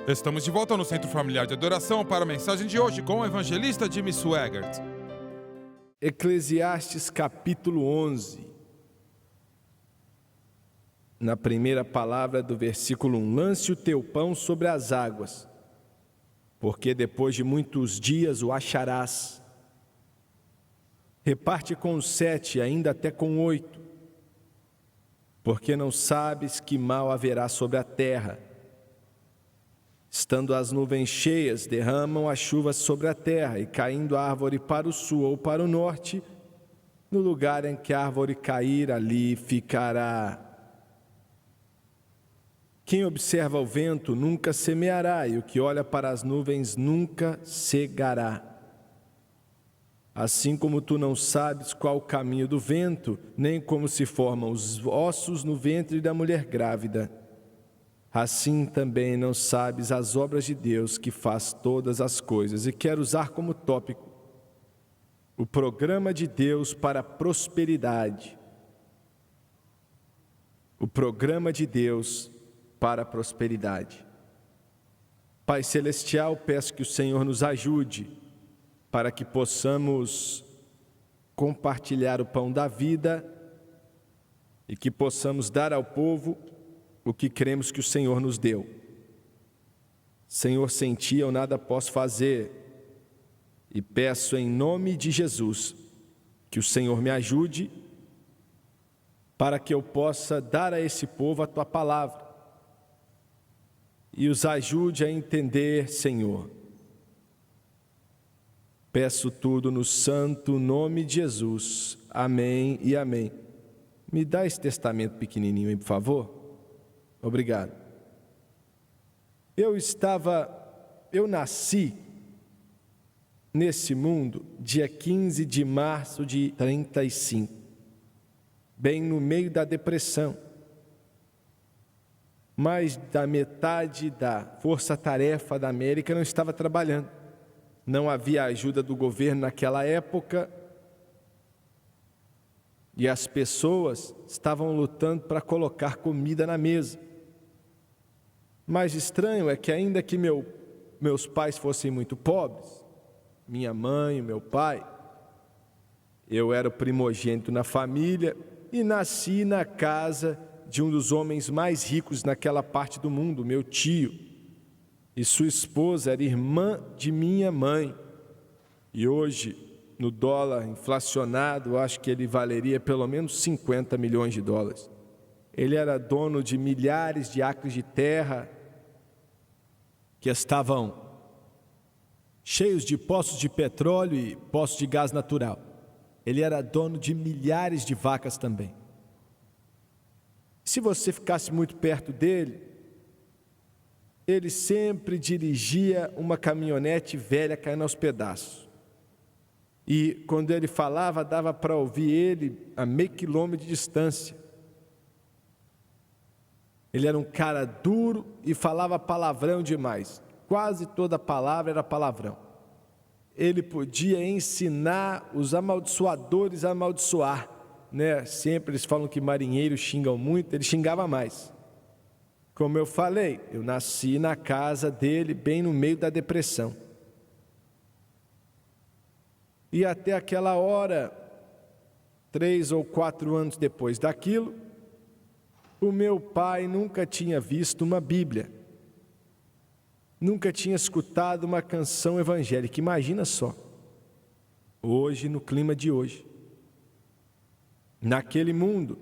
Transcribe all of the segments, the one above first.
Estamos de volta no Centro Familiar de Adoração para a mensagem de hoje com o evangelista Jimmy Swaggart. Eclesiastes capítulo 11. Na primeira palavra do versículo 1: lance o teu pão sobre as águas, porque depois de muitos dias o acharás. Reparte com os 7, ainda até com 8, porque não sabes que mal haverá sobre a terra. Estando as nuvens cheias, derramam a chuva sobre a terra, e caindo a árvore para o sul ou para o norte, no lugar em que a árvore cair, ali ficará. Quem observa o vento nunca semeará, e o que olha para as nuvens nunca cegará. Assim como tu não sabes qual o caminho do vento, nem como se formam os ossos no ventre da mulher grávida, assim também não sabes as obras de Deus, que faz todas as coisas. E quero usar como tópico o programa de Deus para a prosperidade. O programa de Deus para a prosperidade. Pai Celestial, peço que o Senhor nos ajude para que possamos compartilhar o pão da vida e que possamos dar ao povo o que cremos que o Senhor nos deu. Senhor, sem ti eu nada posso fazer, e peço em nome de Jesus que o Senhor me ajude para que eu possa dar a esse povo a tua palavra e os ajude a entender, Senhor. Peço tudo no santo nome de Jesus. Amém e amém. Me dá esse testamento pequenininho aí, por favor. Obrigado. Eu nasci nesse mundo dia 15 de março de 35, bem no meio da depressão. Mais da metade da força-tarefa da América não estava trabalhando. Não havia ajuda do governo naquela época e as pessoas estavam lutando para colocar comida na mesa. Mais estranho é que, ainda que meus pais fossem muito pobres, minha mãe e meu pai, eu era o primogênito na família e nasci na casa de um dos homens mais ricos naquela parte do mundo, meu tio, e sua esposa era irmã de minha mãe. E hoje, no dólar inflacionado, eu acho que ele valeria pelo menos 50 milhões de dólares. Ele era dono de milhares de acres de terra que estavam cheios de poços de petróleo e poços de gás natural. Ele era dono de milhares de vacas também. Se você ficasse muito perto dele, ele sempre dirigia uma caminhonete velha caindo aos pedaços. E quando ele falava, dava para ouvir ele a meio quilômetro de distância. Ele era um cara duro e falava palavrão demais. Quase toda palavra era palavrão. Ele podia ensinar os amaldiçoadores a amaldiçoar, né? Sempre eles falam que marinheiros xingam muito, ele xingava mais. Como eu falei, eu nasci na casa dele, bem no meio da depressão. E até aquela hora, 3 ou 4 anos depois daquilo, o meu pai nunca tinha visto uma Bíblia, nunca tinha escutado uma canção evangélica. Imagina só, hoje, no clima de hoje, naquele mundo,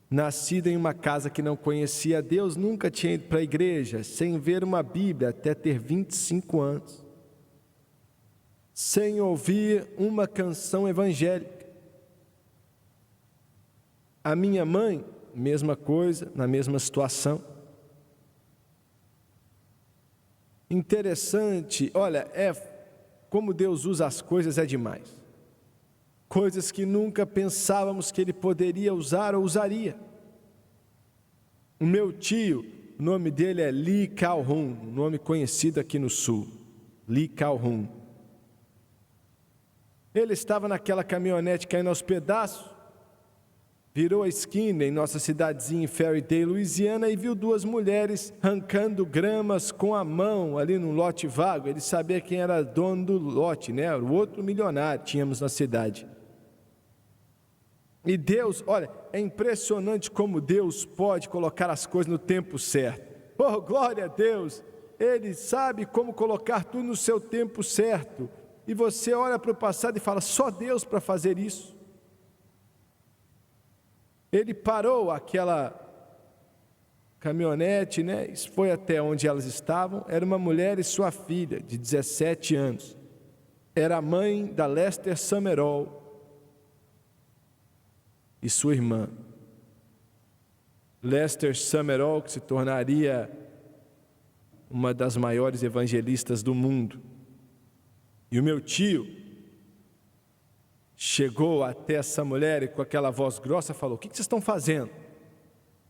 nascido em uma casa que não conhecia Deus, nunca tinha ido para a igreja, sem ver uma Bíblia até ter 25 anos, sem ouvir uma canção evangélica. A minha mãe, mesma coisa, na mesma situação. Interessante, olha, como Deus usa as coisas, é demais. Coisas que nunca pensávamos que Ele poderia usar ou usaria. O meu tio, o nome dele é Lee Calhoun, um nome conhecido aqui no sul, Lee Calhoun. Ele estava naquela caminhonete caindo aos pedaços, virou a esquina em nossa cidadezinha em Fairytale, Louisiana, e viu duas mulheres arrancando gramas com a mão ali num lote vago. Ele sabia quem era dono do lote, né? O outro milionário tínhamos na cidade. E Deus, olha, é impressionante como Deus pode colocar as coisas no tempo certo. Oh, glória a Deus! Ele sabe como colocar tudo no seu tempo certo. E você olha para o passado e fala, só Deus para fazer isso. Ele parou aquela caminhonete, né? Foi até onde elas estavam. Era uma mulher e sua filha, de 17 anos. Era a mãe da Lester Summerall e sua irmã. Lester Summerall, que se tornaria uma das maiores evangelistas do mundo. E o meu tio chegou até essa mulher e com aquela voz grossa falou, o que vocês estão fazendo?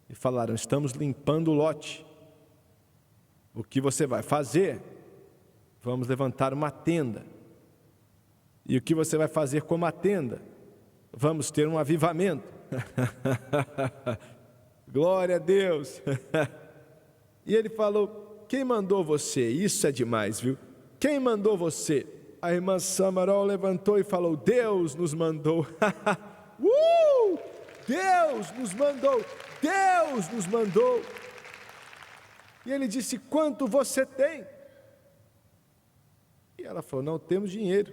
E falaram, estamos limpando o lote. O que você vai fazer? Vamos levantar uma tenda. E o que você vai fazer com uma tenda? Vamos ter um avivamento. Glória a Deus. E ele falou, quem mandou você? Isso é demais, viu? Quem mandou você? A irmã Summerall levantou e falou, Deus nos mandou. Deus nos mandou. Deus nos mandou. E ele disse, quanto você tem? E ela falou, não temos dinheiro.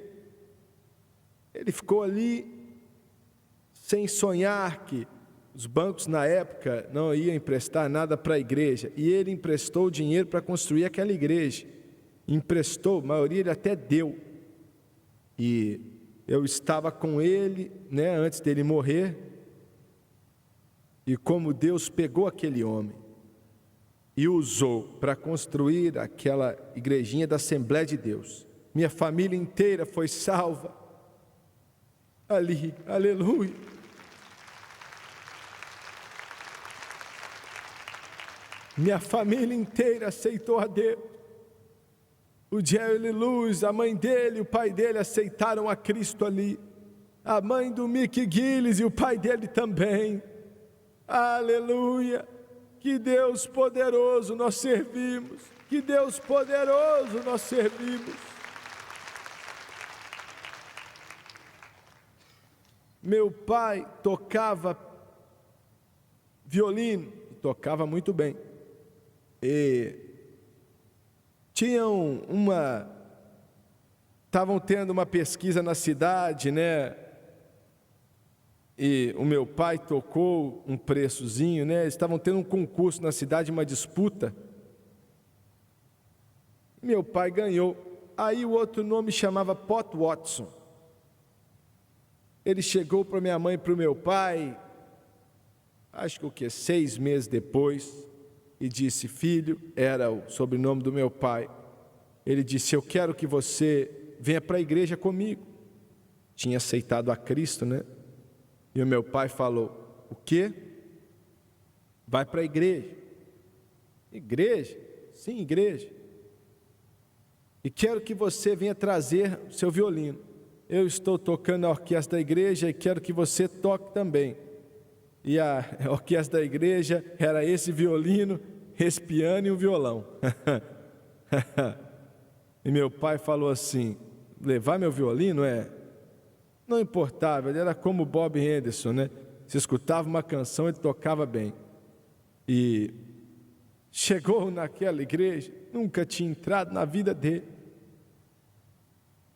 Ele ficou ali sem sonhar que os bancos na época não iam emprestar nada para a igreja. E ele emprestou dinheiro para construir aquela igreja. Emprestou, a maioria ele até deu. E eu estava com ele, né, antes dele morrer. E como Deus pegou aquele homem e usou para construir aquela igrejinha da Assembleia de Deus. Minha família inteira foi salva ali, aleluia. Minha família inteira aceitou a Deus. O Jerry Lee Lewis, a mãe dele, o pai dele aceitaram a Cristo ali. A mãe do Mickey Gillis e o pai dele também. Aleluia! Que Deus poderoso nós servimos. Que Deus poderoso nós servimos. Meu pai tocava violino, tocava muito bem. E estavam tendo uma pesquisa na cidade, né? E o meu pai tocou um preçozinho, né? Estavam tendo um concurso na cidade, uma disputa. Meu pai ganhou. Aí o outro nome chamava Pot Watson. Ele chegou para minha mãe e para o meu pai, acho que 6 meses depois, e disse, filho, era o sobrenome do meu pai. Ele disse, eu quero que você venha para a igreja comigo. Tinha aceitado a Cristo, né? E o meu pai falou, o quê? Vai para a igreja. Igreja? Sim, igreja. E quero que você venha trazer o seu violino. Eu estou tocando a orquestra da igreja e quero que você toque também. E a orquestra da igreja era esse violino, esse piano e um violão. E meu pai falou assim, levar meu violino não importava, ele era como Bob Henderson, né? Se escutava uma canção, ele tocava bem. E chegou naquela igreja, nunca tinha entrado na vida dele.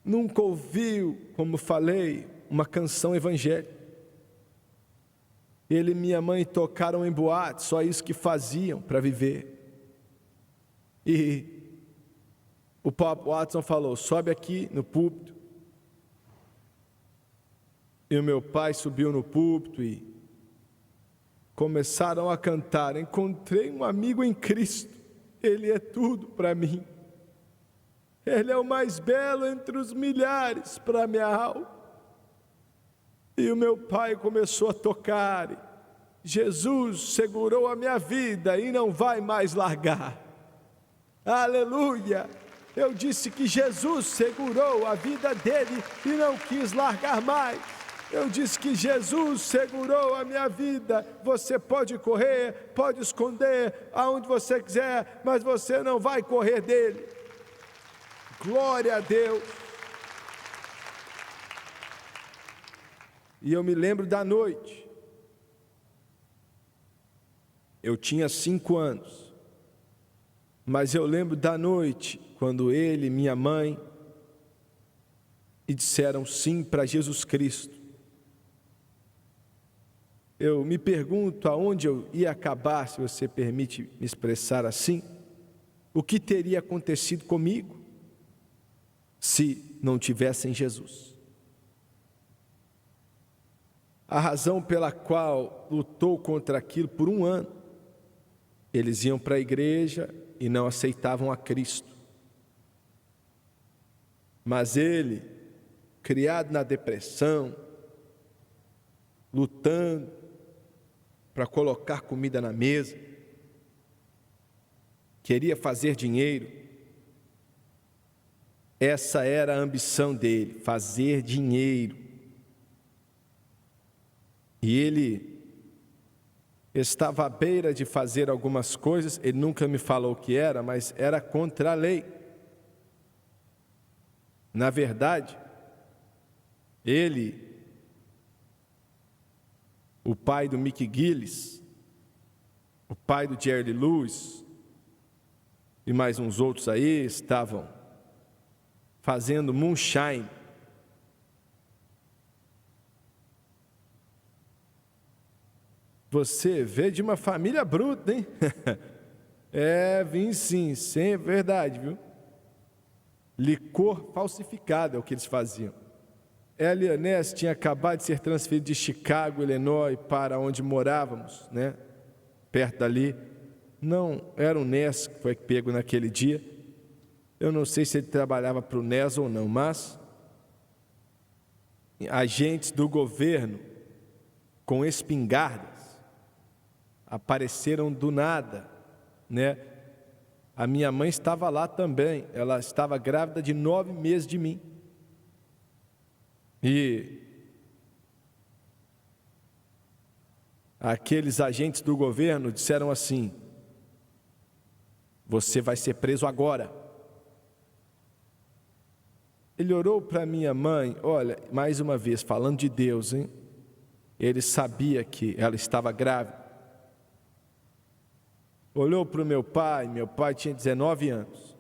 Nunca ouviu, como falei, uma canção evangélica. Ele e minha mãe tocaram em boate, só isso que faziam para viver. E o Pop Watson falou, sobe aqui no púlpito. E o meu pai subiu no púlpito e começaram a cantar, encontrei um amigo em Cristo, Ele é tudo para mim. Ele é o mais belo entre os milhares para minha alma. E o meu pai começou a tocar. Jesus segurou a minha vida e não vai mais largar. Aleluia! Eu disse que Jesus segurou a vida dele e não quis largar mais. Eu disse que Jesus segurou a minha vida. Você pode correr, pode esconder aonde você quiser, mas você não vai correr dele. Glória a Deus. E eu me lembro da noite. Eu tinha 5 anos. Mas eu lembro da noite, quando ele e minha mãe e disseram sim para Jesus Cristo. Eu me pergunto aonde eu ia acabar, se você permite me expressar assim, o que teria acontecido comigo se não tivessem Jesus. A razão pela qual lutou contra aquilo por 1 ano, eles iam para a igreja e não aceitavam a Cristo. Mas ele, criado na depressão, lutando para colocar comida na mesa, queria fazer dinheiro. Essa era a ambição dele, fazer dinheiro. E ele estava à beira de fazer algumas coisas, ele nunca me falou o que era, mas era contra a lei. Na verdade, ele, o pai do Mickey Gillis, o pai do Jerry Lewis e mais uns outros aí estavam fazendo moonshine. Você veio de uma família bruta, hein? Vim sim, é verdade, viu? Licor falsificado é o que eles faziam. Ela Ness tinha acabado de ser transferido de Chicago, Illinois, para onde morávamos, né? Perto dali. Não era o Ness que foi pego naquele dia. Eu não sei se ele trabalhava para o Ness ou não, mas agentes do governo com espingardas apareceram do nada, né? A minha mãe estava lá também. Ela estava grávida de 9 meses de mim. E aqueles agentes do governo disseram assim: você vai ser preso agora. Ele orou para minha mãe, olha, mais uma vez, falando de Deus, hein? Ele sabia que ela estava grávida. Olhou para o meu pai tinha 19 anos.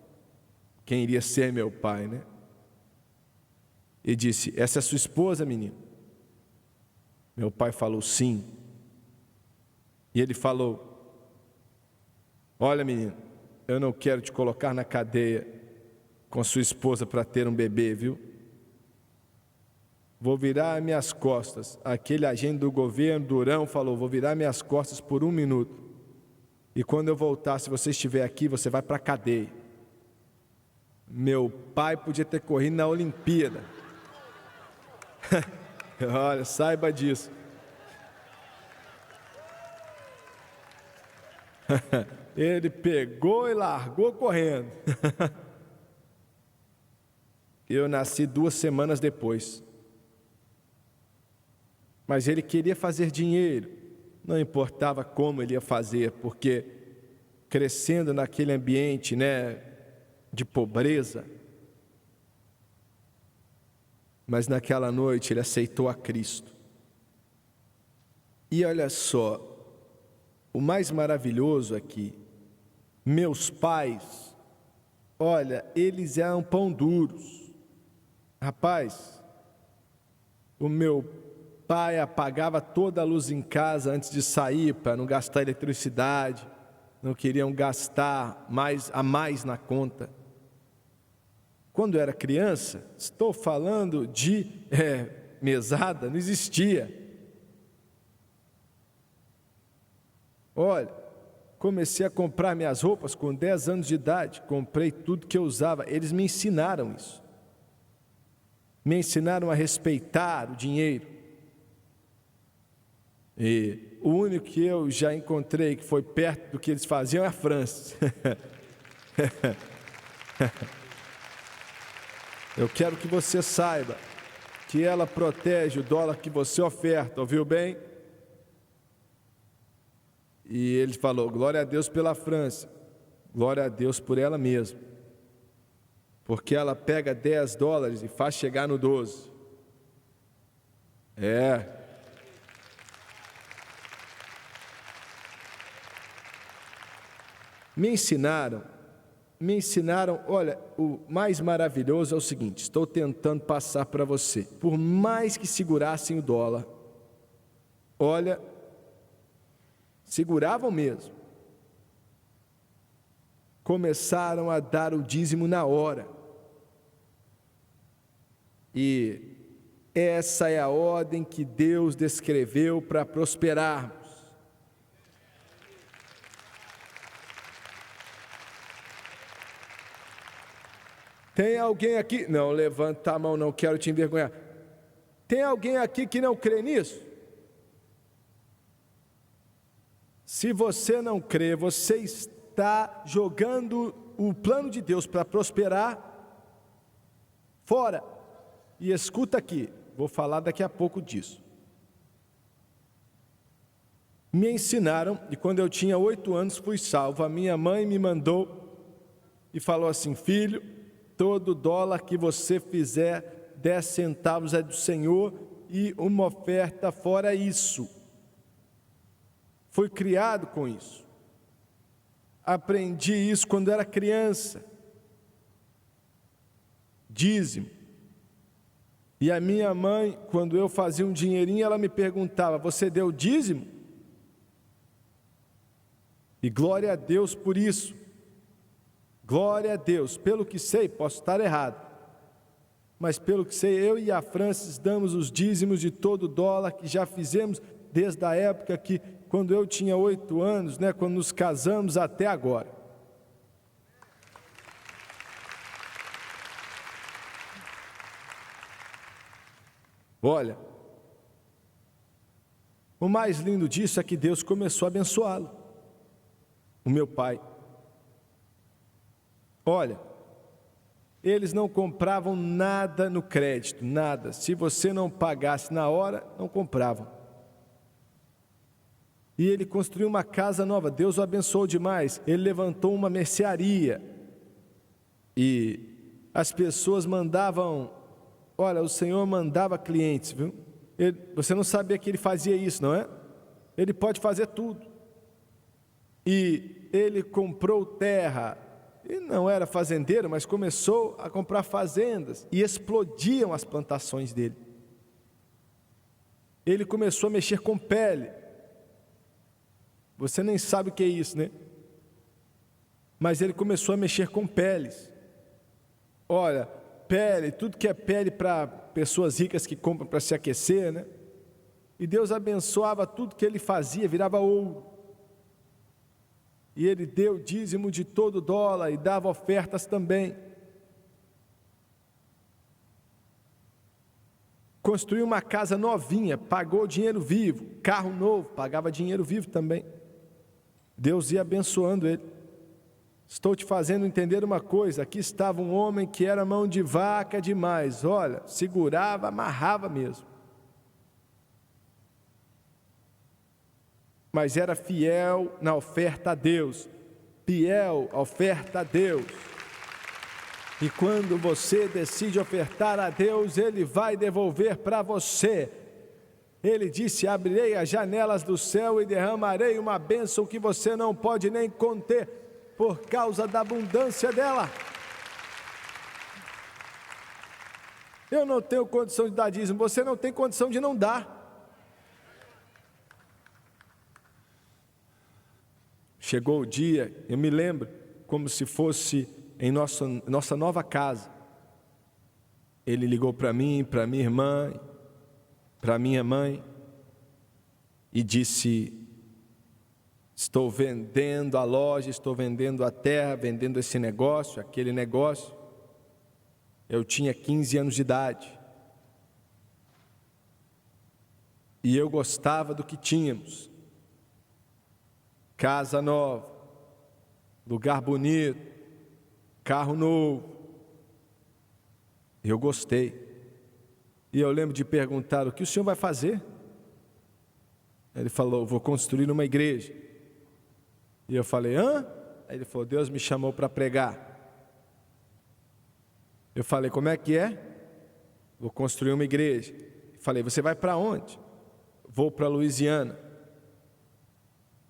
Quem iria ser meu pai, né? E disse: essa é sua esposa, menino? Meu pai falou sim. E ele falou: olha, menino, eu não quero te colocar na cadeia com sua esposa para ter um bebê, viu? Vou virar minhas costas. Aquele agente do governo, durão, falou: vou virar minhas costas por 1 minuto. E quando eu voltar, se você estiver aqui, você vai para a cadeia. Meu pai podia ter corrido na Olimpíada. Olha, saiba disso. Ele pegou e largou correndo. Eu nasci 2 semanas depois. Mas ele queria fazer dinheiro. Não importava como ele ia fazer, porque crescendo naquele ambiente, né, de pobreza. Mas naquela noite ele aceitou a Cristo. E olha só, o mais maravilhoso aqui, meus pais, olha, eles eram pão duros. Rapaz, o meu pai apagava toda a luz em casa antes de sair para não gastar eletricidade, não queriam gastar a mais na conta. Quando eu era criança, estou falando de mesada, não existia. Olha, comecei a comprar minhas roupas com 10 anos de idade, comprei tudo que eu usava, eles me ensinaram isso. Me ensinaram a respeitar o dinheiro. E o único que eu já encontrei que foi perto do que eles faziam é a França. Eu quero que você saiba que ela protege o dólar que você oferta, ouviu bem? E ele falou: glória a Deus pela França, glória a Deus por ela mesma, porque ela pega $10 e faz chegar no 12. Me ensinaram, olha, o mais maravilhoso é o seguinte, estou tentando passar para você, por mais que segurassem o dólar, olha, seguravam mesmo, começaram a dar o dízimo na hora, e essa é a ordem que Deus descreveu para prosperarmos. Tem alguém aqui? Não, levanta a mão, não quero te envergonhar. Tem alguém aqui que não crê nisso? Se você não crê, você está jogando o plano de Deus para prosperar fora. E escuta aqui, vou falar daqui a pouco disso. Me ensinaram, e quando eu tinha 8 anos fui salvo. A minha mãe me mandou e falou assim: filho, todo dólar que você fizer, 10 centavos é do Senhor e uma oferta fora isso. Fui criado com isso. Aprendi isso quando era criança. Dízimo. E a minha mãe, quando eu fazia um dinheirinho, ela me perguntava: você deu dízimo? E glória a Deus por isso. Glória a Deus. Pelo que sei, posso estar errado, mas pelo que sei, eu e a Francis damos os dízimos de todo dólar que já fizemos desde a época que, quando eu tinha 8 anos, né, quando nos casamos até agora. Olha, o mais lindo disso é que Deus começou a abençoá-lo, o meu pai. Olha, eles não compravam nada no crédito, nada. Se você não pagasse na hora, não compravam. E ele construiu uma casa nova, Deus o abençoou demais. Ele levantou uma mercearia. E as pessoas mandavam, olha, o Senhor mandava clientes, viu? Você não sabia que ele fazia isso, não é? Ele pode fazer tudo. E ele comprou terra. Ele não era fazendeiro, mas começou a comprar fazendas e explodiam as plantações dele. Ele começou a mexer com pele. Você nem sabe o que é isso, né? Mas ele começou a mexer com peles. Olha, pele, tudo que é pele para pessoas ricas que compram para se aquecer, né? E Deus abençoava tudo que ele fazia, virava ouro. E ele deu dízimo de todo dólar e dava ofertas também. Construiu uma casa novinha, pagou dinheiro vivo, carro novo, pagava dinheiro vivo também. Deus ia abençoando ele. Estou te fazendo entender uma coisa, aqui estava um homem que era mão de vaca demais, olha, segurava, amarrava mesmo. Mas era fiel na oferta a Deus, fiel à oferta a Deus. E quando você decide ofertar a Deus, Ele vai devolver para você. Ele disse: abrirei as janelas do céu e derramarei uma bênção que você não pode nem conter, por causa da abundância dela. Eu não tenho condição de dar dízimo, você não tem condição de não dar. Chegou o dia, eu me lembro, como se fosse em nossa nova casa. Ele ligou para mim, para minha irmã, para minha mãe, e disse: estou vendendo a loja, estou vendendo a terra, vendendo esse negócio, aquele negócio. Eu tinha 15 anos de idade. E eu gostava do que tínhamos. Casa nova, lugar bonito, carro novo. Eu gostei. E eu lembro de perguntar: o que o senhor vai fazer? Ele falou: vou construir uma igreja. E eu falei: hã? Aí ele falou: Deus me chamou para pregar. Eu falei: como é que é? Vou construir uma igreja. Falei: você vai para onde? Vou para Louisiana.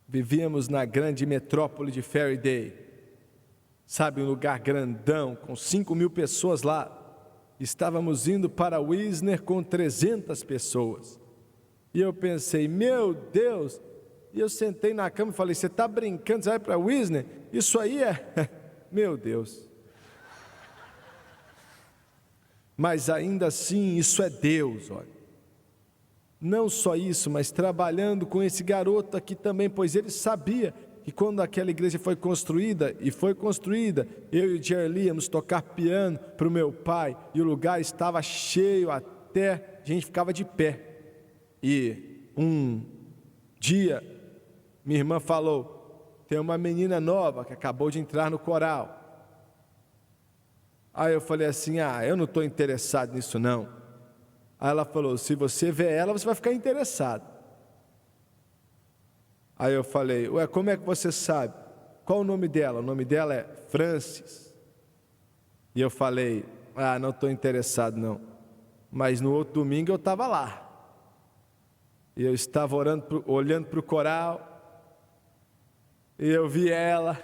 Vivíamos na grande metrópole de Faraday. Sabe, um lugar grandão, com 5.000 pessoas lá. Estávamos indo para Wisner com 300 pessoas. E eu pensei: meu Deus! E eu sentei na cama e falei: você está brincando? Você vai para Wisner? Isso aí é... meu Deus! Mas ainda assim, isso é Deus, olha. Não só isso, mas trabalhando com esse garoto aqui também, pois ele sabia que quando aquela igreja foi construída, eu e o Jerry íamos tocar piano para o meu pai, e o lugar estava cheio até a gente ficava de pé. E um dia, minha irmã falou: tem uma menina nova que acabou de entrar no coral. Aí eu falei assim: eu não estou interessado nisso não. Aí ela falou: se você vê ela, você vai ficar interessado. Aí eu falei: ué, como é que você sabe? Qual o nome dela? O nome dela é Francis. E eu falei: não estou interessado não. Mas no outro domingo eu estava lá. E eu estava olhando para o coral. E eu vi ela.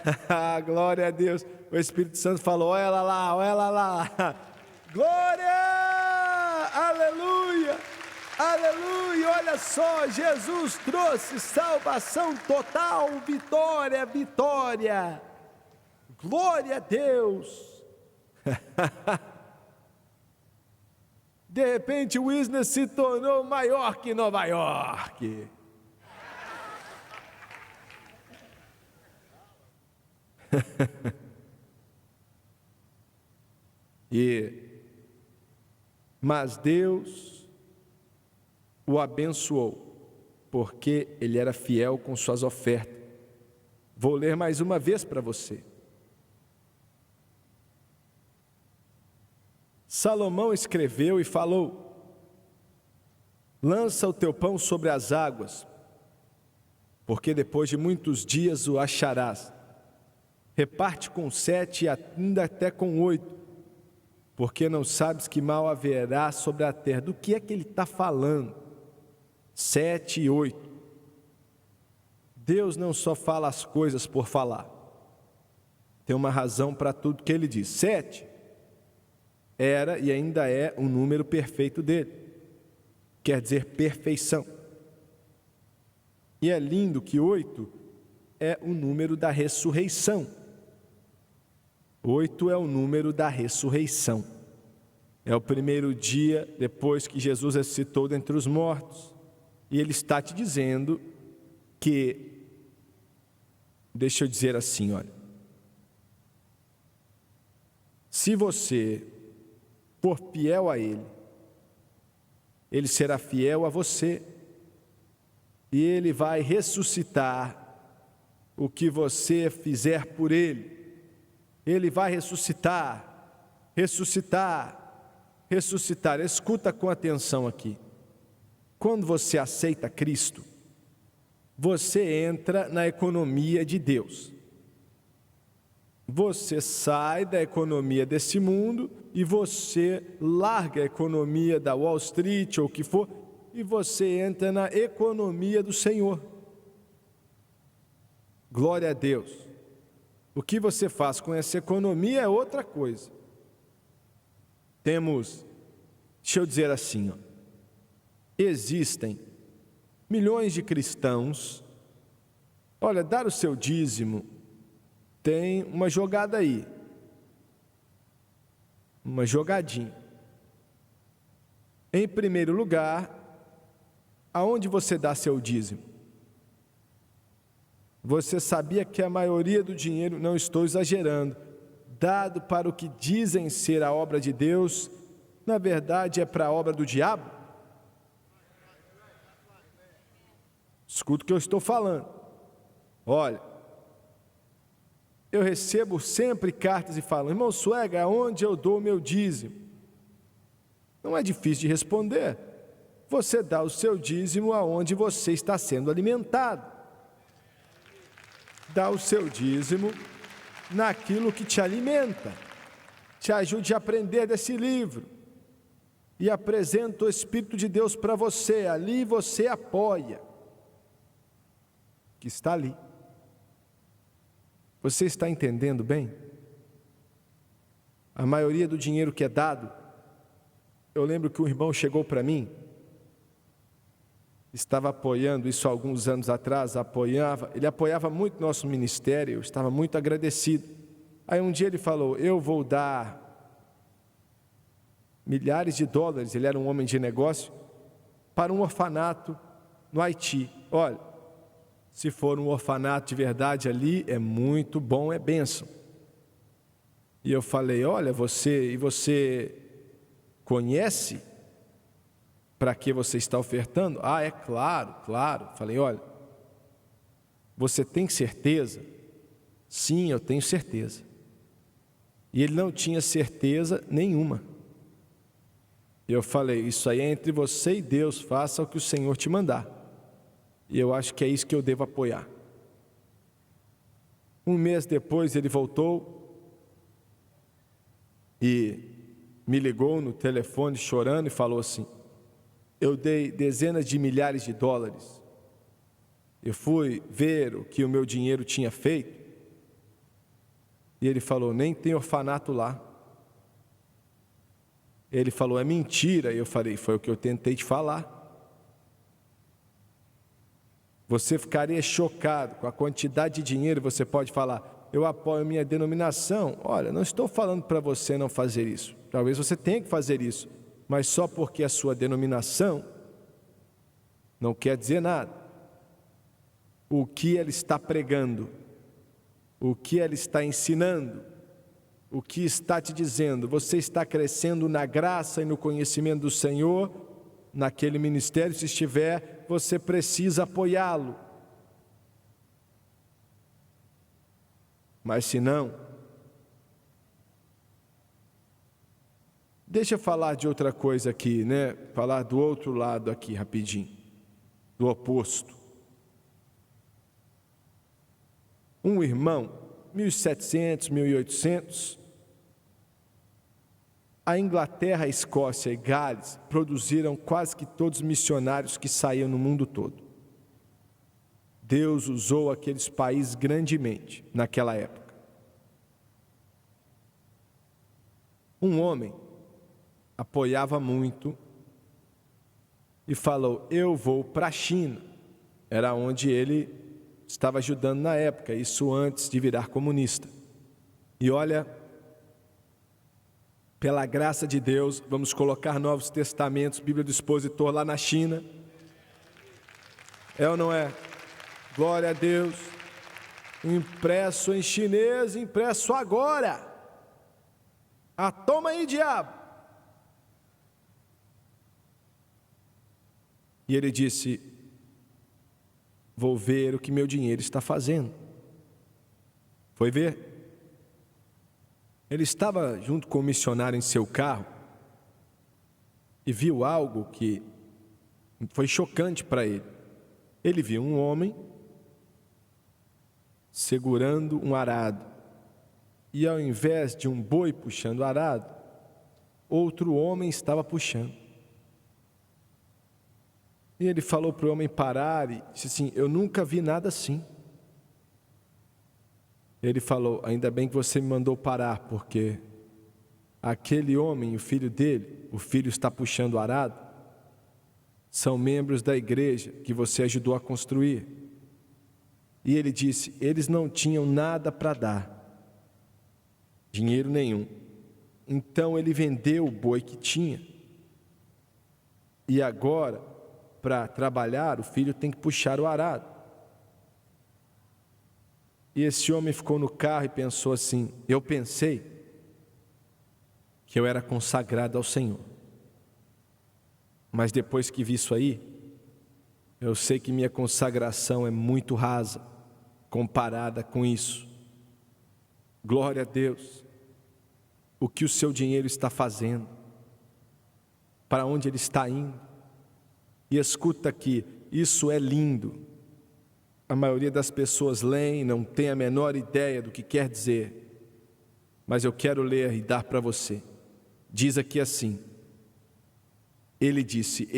Glória a Deus. O Espírito Santo falou: olha ela lá, olha ela lá. Glória! Aleluia! Aleluia! Olha só, Jesus trouxe salvação total, vitória, vitória. Glória a Deus! De repente, o Wisner se tornou maior que Nova York. Mas Deus o abençoou, porque ele era fiel com suas ofertas. Vou ler mais uma vez para você. Salomão escreveu e falou: lança o teu pão sobre as águas, porque depois de muitos dias o acharás. Reparte com 7 e ainda até com 8, porque não sabes que mal haverá sobre a terra. Do que é que ele está falando? 7 e 8. Deus não só fala as coisas por falar. Tem uma razão para tudo que ele diz. 7 era e ainda é um número perfeito dele. Quer dizer perfeição. E é lindo que 8 é o número da ressurreição. 8 é o número da ressurreição. É o primeiro dia depois que Jesus ressuscitou dentre os mortos. E ele está te dizendo que, deixa eu dizer assim, olha. Se você for fiel a Ele, Ele será fiel a você. E Ele vai ressuscitar o que você fizer por Ele. Ele vai ressuscitar, ressuscitar, ressuscitar. Escuta com atenção aqui. Quando você aceita Cristo, você entra na economia de Deus. Você sai da economia desse mundo e você larga a economia da Wall Street ou o que for, e você entra na economia do Senhor. Glória a Deus. O que você faz com essa economia é outra coisa. Deixa eu dizer assim, existem milhões de cristãos. Olha, dar o seu dízimo tem uma jogada aí, uma jogadinha. Em primeiro lugar, aonde você dá seu dízimo? Você sabia que a maioria do dinheiro, não estou exagerando, dado para o que dizem ser a obra de Deus, na verdade é para a obra do diabo? Escuta o que eu estou falando. Olha, eu recebo sempre cartas e falam: irmão Suega, aonde eu dou o meu dízimo? Não é difícil de responder. Você dá o seu dízimo aonde você está sendo alimentado. Dá o seu dízimo naquilo que te alimenta. Te ajude a aprender desse livro. E apresenta o Espírito de Deus para você. Ali você apoia. Que está ali. Você está entendendo bem? A maioria do dinheiro que é dado, eu lembro que um irmão chegou para mim, estava apoiando isso há alguns anos atrás, ele apoiava muito nosso ministério, eu estava muito agradecido. Aí um dia ele falou, eu vou dar milhares de dólares, ele era um homem de negócio, para um orfanato no Haiti. Olha, se for um orfanato de verdade ali, é muito bom, é bênção. E eu falei, olha, você conhece para que você está ofertando? Ah, é claro. Falei, olha, você tem certeza? Sim, eu tenho certeza. E ele não tinha certeza nenhuma. E eu falei, isso aí é entre você e Deus, faça o que o Senhor te mandar. E eu acho que é isso que eu devo apoiar. Um mês depois ele voltou e me ligou no telefone chorando e falou assim, eu dei dezenas de milhares de dólares. Eu fui ver o que o meu dinheiro tinha feito. E ele falou, nem tem orfanato lá. Ele falou, é mentira. E eu falei, foi o que eu tentei te falar. Você ficaria chocado com a quantidade de dinheiro, você pode falar, eu apoio minha denominação. Olha, não estou falando para você não fazer isso. Talvez você tenha que fazer isso, mas só porque a sua denominação não quer dizer nada. O que ela está pregando, o que ela está ensinando, o que está te dizendo, você está crescendo na graça e no conhecimento do Senhor, naquele ministério, se estiver, você precisa apoiá-lo. Mas se não, deixa eu falar de outra coisa aqui, né? Falar do outro lado aqui, rapidinho, do oposto. Um irmão, 1700, 1800, a Inglaterra, a Escócia e Gales produziram quase que todos os missionários que saíam no mundo todo. Deus usou aqueles países grandemente naquela época. Um homem apoiava muito e falou, eu vou para a China. Era onde ele estava ajudando na época, isso antes de virar comunista. E olha, pela graça de Deus, vamos colocar Novos Testamentos, Bíblia do Expositor lá na China. É ou não é? Glória a Deus. Impresso em chinês, impresso agora. Ah, toma aí, diabo. E ele disse, vou ver o que meu dinheiro está fazendo. Foi ver? Ele estava junto com o missionário em seu carro e viu algo que foi chocante para ele. Ele viu um homem segurando um arado e, ao invés de um boi puxando o arado, outro homem estava puxando. E ele falou para o homem parar e disse assim, eu nunca vi nada assim. Ele falou, ainda bem que você me mandou parar, porque aquele homem, o filho dele, o filho está puxando o arado, são membros da igreja que você ajudou a construir. E ele disse, eles não tinham nada para dar, dinheiro nenhum. Então ele vendeu o boi que tinha. E agora, para trabalhar, o filho tem que puxar o arado. E esse homem ficou no carro e pensou assim, eu pensei que eu era consagrado ao Senhor. Mas depois que vi isso aí, eu sei que minha consagração é muito rasa, comparada com isso. Glória a Deus. O que o seu dinheiro está fazendo? para onde ele está indo. E escuta aqui, isso é lindo. A maioria das pessoas leem, não tem a menor ideia do que quer dizer, mas eu quero ler e dar para você. Diz aqui assim: ele disse,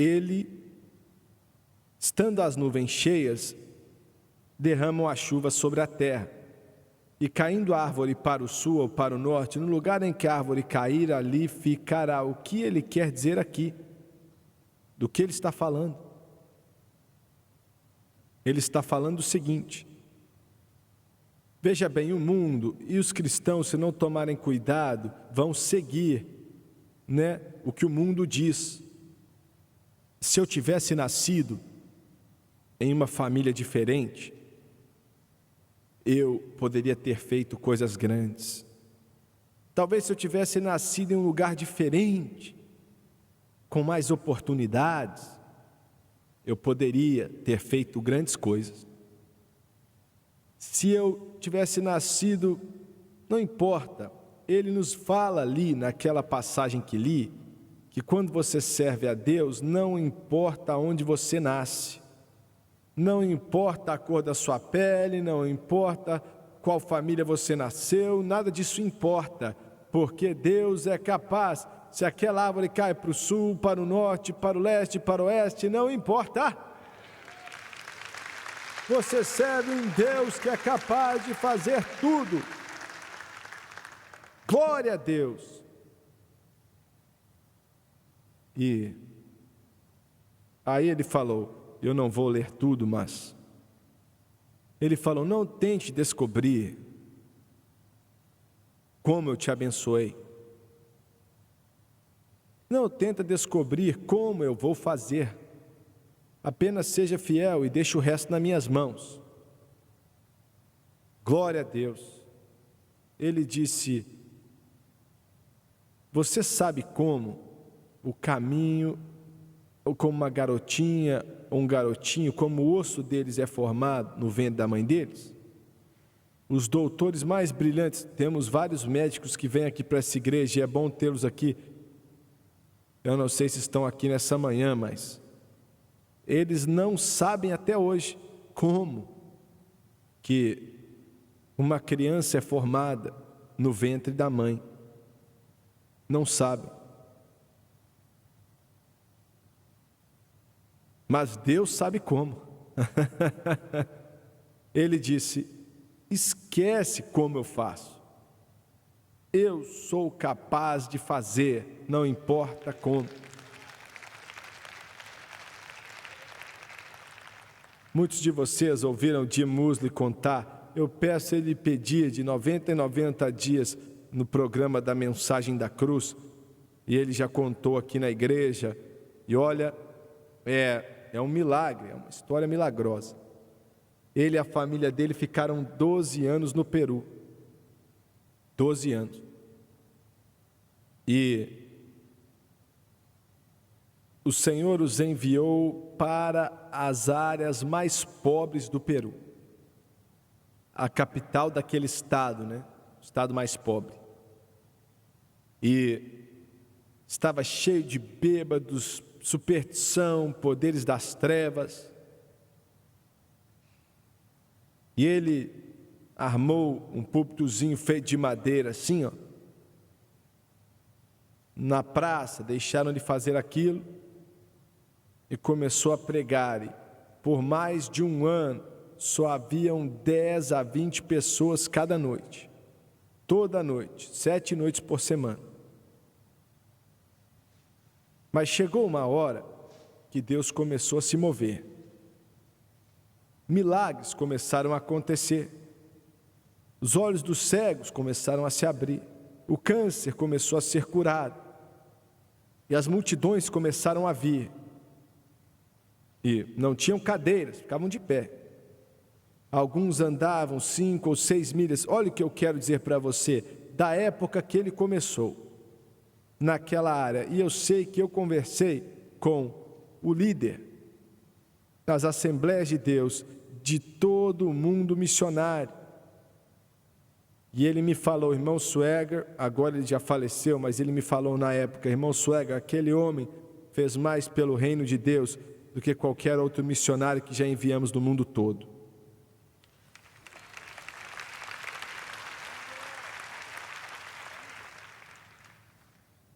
estando as nuvens cheias, derramam a chuva sobre a terra, e caindo a árvore para o sul ou para o norte, no lugar em que a árvore cair, ali ficará. O que ele quer dizer aqui? Do que ele está falando? Ele está falando o seguinte: veja bem, o mundo e os cristãos, se não tomarem cuidado, vão seguir, o que o mundo diz. Se eu tivesse nascido em uma família diferente, eu poderia ter feito coisas grandes. Talvez se eu tivesse nascido em um lugar diferente, com mais oportunidades, eu poderia ter feito grandes coisas. Se eu tivesse nascido, não importa, ele nos fala ali naquela passagem que li, que quando você serve a Deus, não importa onde você nasce, não importa a cor da sua pele, não importa qual família você nasceu, nada disso importa, porque Deus é capaz. Se aquela árvore cai para o sul, para o norte, para o leste, para o oeste, não importa. Você serve um Deus que é capaz de fazer tudo. Glória a Deus. E aí ele falou, eu não vou ler tudo, mas ele falou, não tente descobrir como eu te abençoei. Não tenta descobrir como eu vou fazer. Apenas seja fiel e deixe o resto nas minhas mãos. Glória a Deus. Ele disse, você sabe como o caminho, ou como uma garotinha ou um garotinho, como o osso deles é formado no ventre da mãe deles? Os doutores mais brilhantes, temos vários médicos que vêm aqui para essa igreja e é bom tê-los aqui. Eu não sei se estão aqui nessa manhã, mas eles não sabem até hoje como que uma criança é formada no ventre da mãe. Não sabem. Mas Deus sabe como. Ele disse, esquece como eu faço. Eu sou capaz de fazer, não importa como. Muitos de vocês ouviram Jim Moseley contar, eu peço ele pedir de 90 em 90 dias no programa da Mensagem da Cruz, e ele já contou aqui na igreja, e olha, é um milagre, é uma história milagrosa. Ele e a família dele ficaram 12 anos no Peru. 12 anos. E o Senhor os enviou para as áreas mais pobres do Peru. A capital daquele estado, o estado mais pobre. E estava cheio de bêbados, superstição, poderes das trevas. E ele armou um púlpitozinho feito de madeira, assim, na praça, deixaram de fazer aquilo e começou a pregar. E por mais de um ano, só haviam 10 a 20 pessoas cada noite, toda noite, 7 noites por semana. Mas chegou uma hora que Deus começou a se mover. Milagres começaram a acontecer. Os olhos dos cegos começaram a se abrir. O câncer começou a ser curado. E as multidões começaram a vir. E não tinham cadeiras, ficavam de pé. Alguns andavam 5 ou 6 milhas. Olha o que eu quero dizer para você. Da época que ele começou, naquela área. E eu sei que eu conversei com o líder das Assembleias de Deus de todo o mundo missionário. E ele me falou, irmão Swagger, agora ele já faleceu, mas ele me falou na época, irmão Swagger, aquele homem fez mais pelo reino de Deus do que qualquer outro missionário que já enviamos no mundo todo.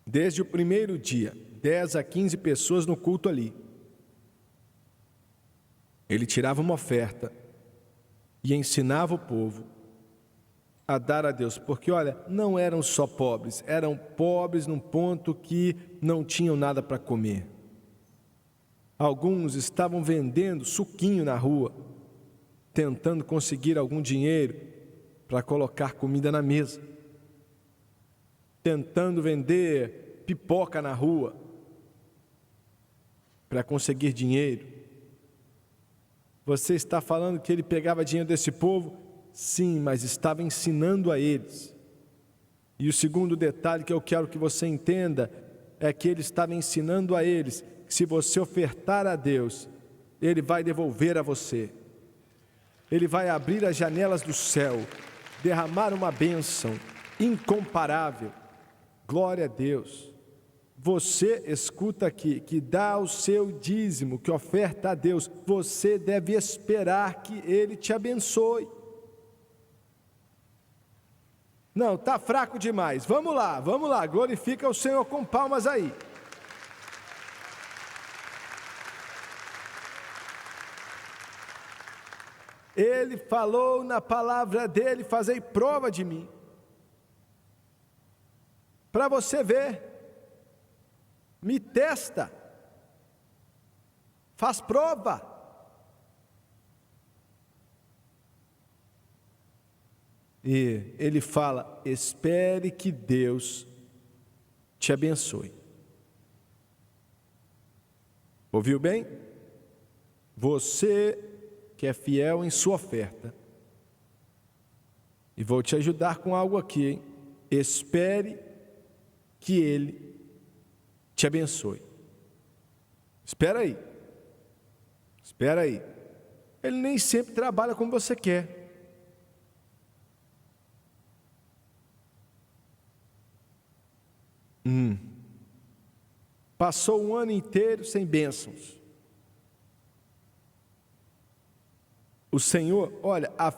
Desde o primeiro dia, 10 a 15 pessoas no culto ali. Ele tirava uma oferta e ensinava o povo a dar a Deus, porque olha, não eram só pobres, eram pobres num ponto que não tinham nada para comer. Alguns estavam vendendo suquinho na rua, tentando conseguir algum dinheiro para colocar comida na mesa, tentando vender pipoca na rua para conseguir dinheiro. Você está falando que ele pegava dinheiro desse povo? Sim, mas estava ensinando a eles. E o segundo detalhe que eu quero que você entenda é que ele estava ensinando a eles que se você ofertar a Deus, Ele vai devolver a você. Ele vai abrir as janelas do céu, derramar uma bênção incomparável. Glória a Deus. Você escuta aqui, que dá o seu dízimo, que oferta a Deus, você deve esperar que Ele te abençoe. Não, está fraco demais. Vamos lá, glorifica o Senhor com palmas aí. Ele falou na palavra dele, fazei prova de mim. Para você ver. Me testa, faz prova. E ele fala, espere que Deus te abençoe. Ouviu bem? Você que é fiel em sua oferta, e vou te ajudar com algo aqui, hein? Espere que Ele te abençoe. Espera aí. Ele nem sempre trabalha como você quer. Passou um ano inteiro sem bênçãos. O Senhor, olha, a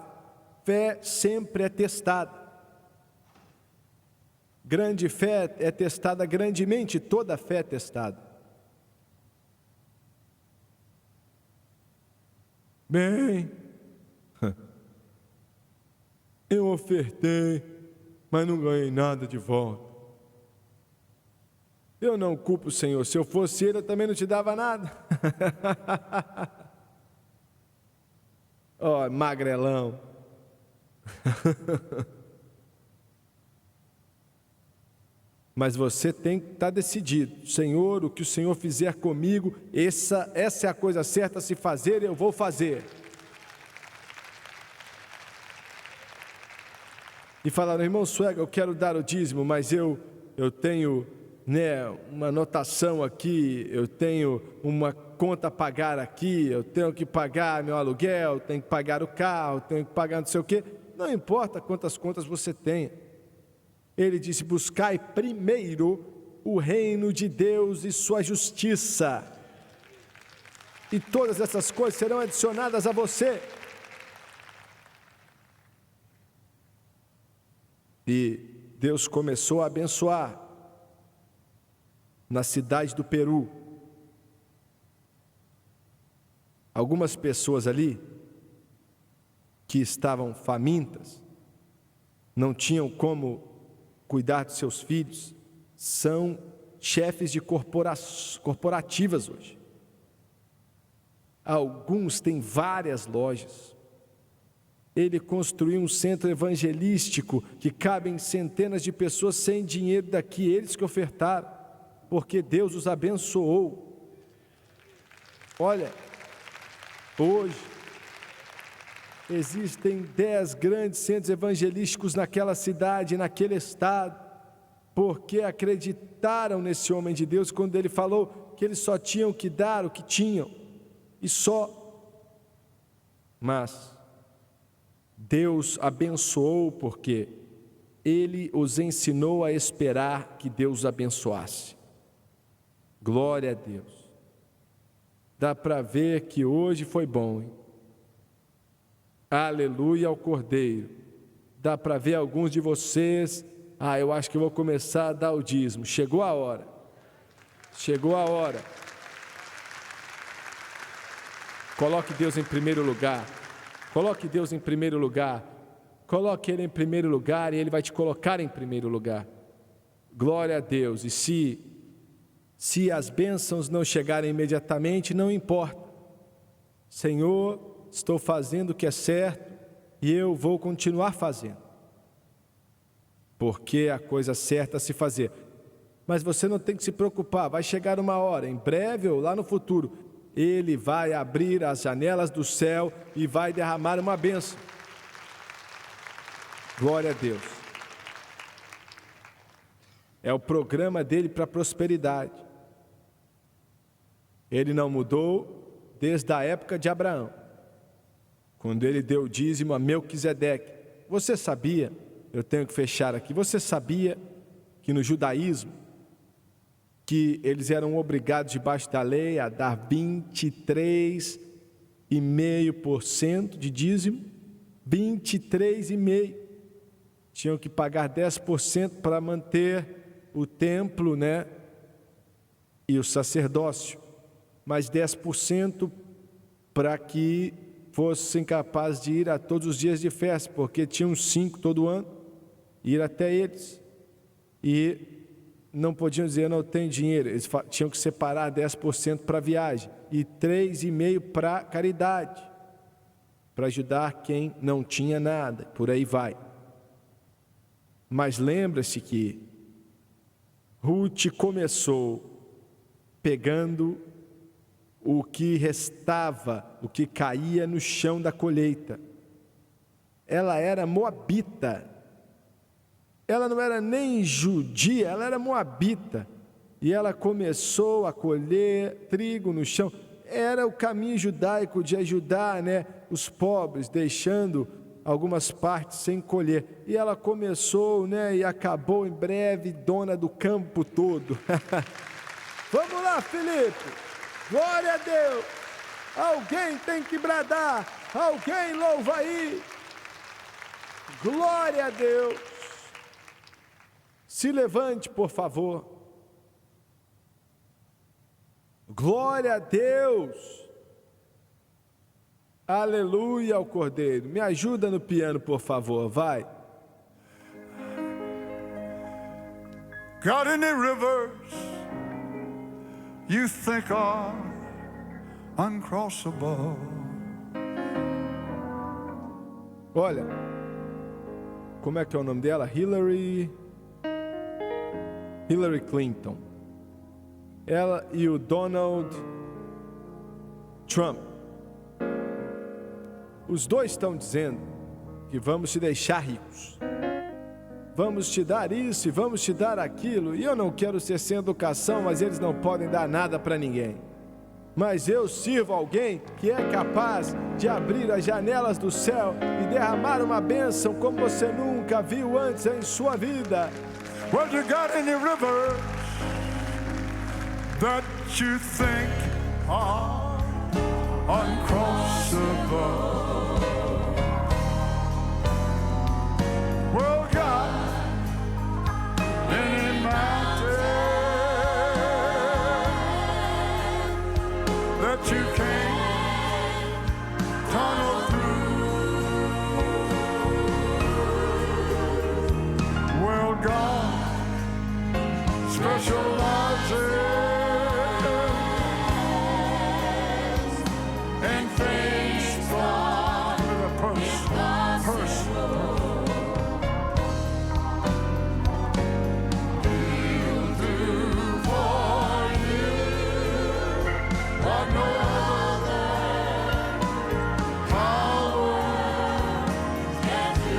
fé sempre é testada. Grande fé é testada grandemente, toda fé é testada. Bem, eu ofertei, mas não ganhei nada de volta. Eu não culpo o Senhor, se eu fosse Ele, eu também não te dava nada. Ó, magrelão. Mas você tem que estar decidido. Senhor, o que o Senhor fizer comigo, essa é a coisa certa a se fazer, eu vou fazer. E falaram, irmão Suega, eu quero dar o dízimo, mas eu tenho uma anotação aqui, eu tenho uma conta a pagar aqui, eu tenho que pagar meu aluguel, tenho que pagar o carro, tenho que pagar não sei o quê. Não importa quantas contas você tenha. Ele disse, buscai primeiro o reino de Deus e sua justiça, e todas essas coisas serão adicionadas a você. E Deus começou a abençoar na cidade do Peru. Algumas pessoas ali que estavam famintas, não tinham como cuidar dos seus filhos, são chefes de corporativas hoje. Alguns têm várias lojas. Ele construiu um centro evangelístico que cabem centenas de pessoas sem dinheiro daqui, eles que ofertaram, porque Deus os abençoou. Olha, hoje existem 10 grandes centros evangelísticos naquela cidade, naquele estado, porque acreditaram nesse homem de Deus quando ele falou que eles só tinham que dar o que tinham, e só. Mas Deus abençoou porque Ele os ensinou a esperar que Deus os abençoasse. Glória a Deus. Dá para ver que hoje foi bom, hein? Aleluia ao Cordeiro. Dá para ver alguns de vocês, eu acho que eu vou começar a dar o dízimo. Chegou a hora. Chegou a hora. Coloque Deus em primeiro lugar. Coloque Deus em primeiro lugar. Coloque Ele em primeiro lugar e Ele vai te colocar em primeiro lugar. Glória a Deus. E se as bênçãos não chegarem imediatamente, não importa. Senhor, estou fazendo o que é certo e eu vou continuar fazendo. Porque é a coisa certa a se fazer. Mas você não tem que se preocupar, vai chegar uma hora, em breve ou lá no futuro, Ele vai abrir as janelas do céu e vai derramar uma bênção. Glória a Deus. É o programa dele para a prosperidade. Ele não mudou desde a época de Abraão, quando ele deu o dízimo a Melquisedeque. Você sabia, eu tenho que fechar aqui, você sabia que no judaísmo, que eles eram obrigados debaixo da lei a dar 23,5% de dízimo? 23,5%. Tinham que pagar 10% para manter o templo, né? E o sacerdócio, mas 10% para que fossem capazes de ir a todos os dias de festa, porque tinham 5 todo ano, ir até eles. E não podiam dizer, não tenho dinheiro, eles tinham que separar 10% para viagem e 3,5% para caridade, para ajudar quem não tinha nada, por aí vai. Mas lembra-se que Ruth começou pegando o que restava, o que caía no chão da colheita. Ela era moabita. Ela não era nem judia, ela era moabita. E ela começou a colher trigo no chão. Era o caminho judaico de ajudar, né, os pobres, deixando algumas partes sem colher. E ela começou, né, e acabou em breve dona do campo todo. Vamos lá, Felipe. Glória a Deus. Alguém tem que bradar. Alguém louva aí. Glória a Deus. Se levante, por favor. Glória a Deus. Aleluia ao Cordeiro. Me ajuda no piano, por favor, vai. God in the rivers you think are uncrossable. Olha, como é que é o nome dela? Hillary Clinton. Ela e o Donald Trump. Os dois estão dizendo que vamos te deixar ricos. Vamos te dar isso e vamos te dar aquilo. E eu não quero ser sem educação, mas eles não podem dar nada para ninguém. Mas eu sirvo alguém que é capaz de abrir as janelas do céu e derramar uma bênção como você nunca viu antes em sua vida. Well, you got any rivers that you think are uncrossable. Well, God, any mountain that you can't tunnel through. Well, God specializes in things from the purse. He'll do for you what no other power can do.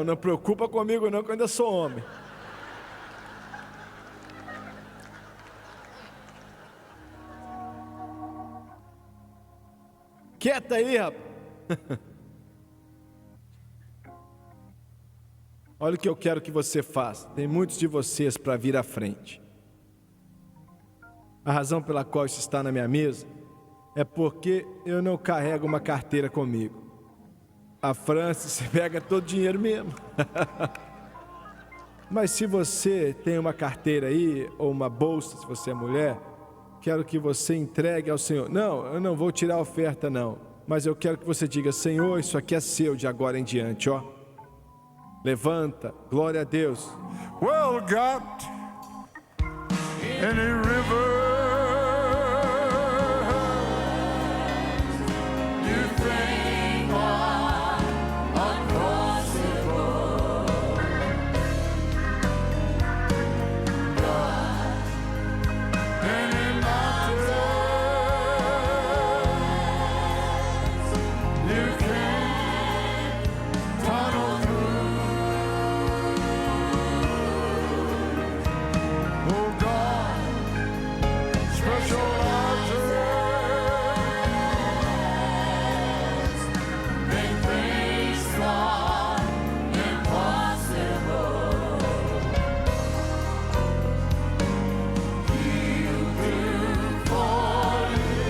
Não preocupa comigo não, que eu ainda sou homem. quieta aí, rapaz. Olha o que eu quero que você faça. Tem muitos de vocês para vir à frente. A razão pela qual isso está na minha mesa é porque eu não carrego uma carteira comigo. A Francis pega todo o dinheiro mesmo. Mas se você tem uma carteira aí, ou uma bolsa, se você é mulher, quero que você entregue ao Senhor. Não, eu não vou tirar a oferta não, mas eu quero que você diga: Senhor, isso aqui é seu de agora em diante, ó. Levanta, glória a Deus. Well, God, any river you think are uncrossable, God, any mountains you can't tunnel through. Oh God, special altars make things thought impossible. He'll do for you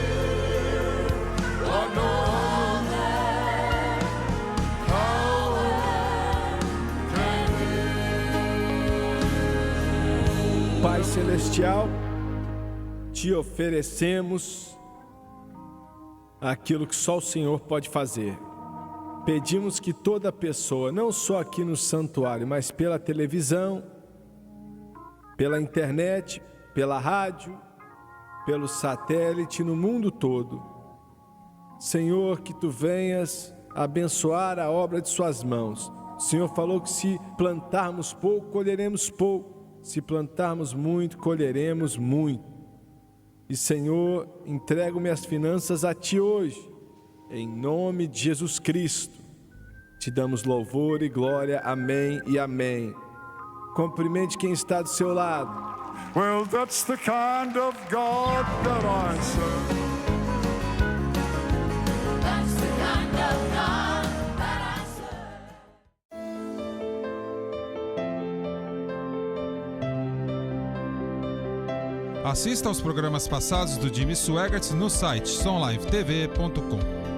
what no other power can do. Pai Celestial, te oferecemos aquilo que só o Senhor pode fazer. Pedimos que toda pessoa, não só aqui no santuário, mas pela televisão, pela internet, pela rádio, pelo satélite, no mundo todo, Senhor, que Tu venhas abençoar a obra de Suas mãos. O Senhor falou que se plantarmos pouco, colheremos pouco. Se plantarmos muito, colheremos muito. E, Senhor, entrego minhas finanças a Ti hoje, em nome de Jesus Cristo. Te damos louvor e glória. Amém e amém. Cumprimente quem está do seu lado. Well, that's the kind of God that I serve. That's the kind of God that I serve. Assista aos programas passados do Jimmy Swaggart no site sonlivetv.com.